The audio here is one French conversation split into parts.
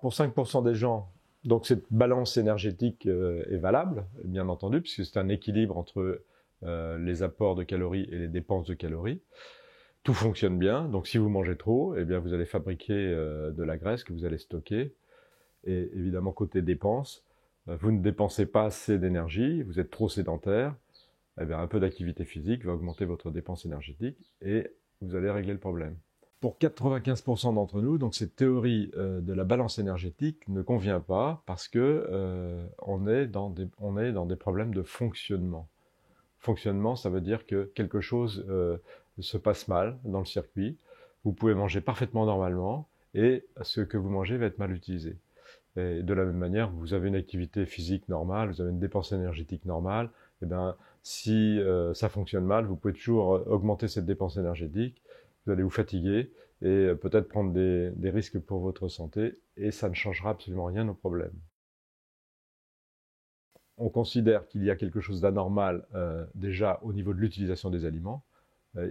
Pour 5% des gens, donc cette balance énergétique est valable, bien entendu, puisque c'est un équilibre entre les apports de calories et les dépenses de calories. Tout fonctionne bien, donc si vous mangez trop, eh bien vous allez fabriquer de la graisse que vous allez stocker. Et évidemment, côté dépenses, vous ne dépensez pas assez d'énergie, vous êtes trop sédentaire, eh bien un peu d'activité physique va augmenter votre dépense énergétique et vous allez régler le problème. Pour 95% d'entre nous, donc cette théorie de la balance énergétique ne convient pas parce que on est dans des problèmes de fonctionnement. Fonctionnement, ça veut dire que quelque chose se passe mal dans le circuit. Vous pouvez manger parfaitement normalement et ce que vous mangez va être mal utilisé. Et de la même manière, vous avez une activité physique normale, vous avez une dépense énergétique normale, et bien si ça fonctionne mal, vous pouvez toujours augmenter cette dépense énergétique, vous allez vous fatiguer et peut-être prendre des risques pour votre santé et ça ne changera absolument rien au problème. On considère qu'il y a quelque chose d'anormal déjà au niveau de l'utilisation des aliments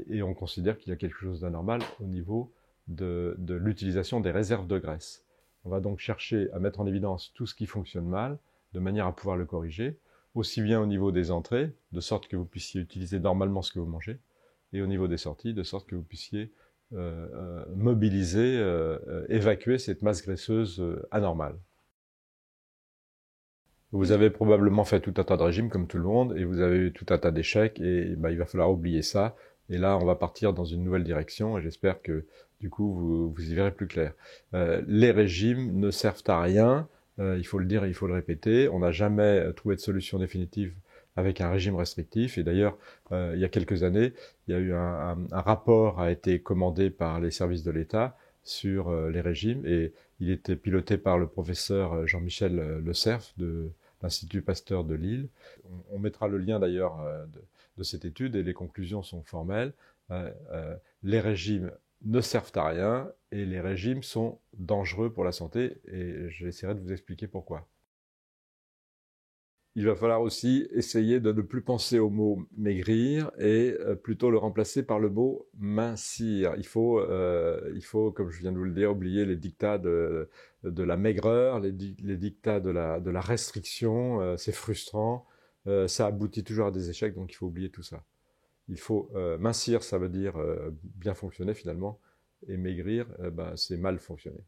et on considère qu'il y a quelque chose d'anormal au niveau de l'utilisation des réserves de graisse. On va donc chercher à mettre en évidence tout ce qui fonctionne mal, de manière à pouvoir le corriger, aussi bien au niveau des entrées, de sorte que vous puissiez utiliser normalement ce que vous mangez, et au niveau des sorties, de sorte que vous puissiez mobiliser, évacuer cette masse graisseuse anormale. Vous avez probablement fait tout un tas de régimes comme tout le monde, et vous avez eu tout un tas d'échecs, et il va falloir oublier ça. Et là, on va partir dans une nouvelle direction, et j'espère que du coup, vous y verrez plus clair. Les régimes ne servent à rien, il faut le dire et il faut le répéter. On n'a jamais trouvé de solution définitive avec un régime restrictif. Et d'ailleurs, il y a quelques années, il y a eu un rapport a été commandé par les services de l'État sur les régimes, et il était piloté par le professeur Jean-Michel Le Cerf de l'Institut Pasteur de Lille. On mettra le lien d'ailleurs de cette étude et les conclusions sont formelles. Les régimes ne servent à rien et les régimes sont dangereux pour la santé et j'essaierai de vous expliquer pourquoi. Il va falloir aussi essayer de ne plus penser au mot maigrir et plutôt le remplacer par le mot mincir. Il faut, comme je viens de vous le dire, oublier les dictats de la maigreur, les dictats de la restriction. C'est frustrant, ça aboutit toujours à des échecs, donc il faut oublier tout ça. Il faut mincir, ça veut dire bien fonctionner finalement, et maigrir, c'est mal fonctionner.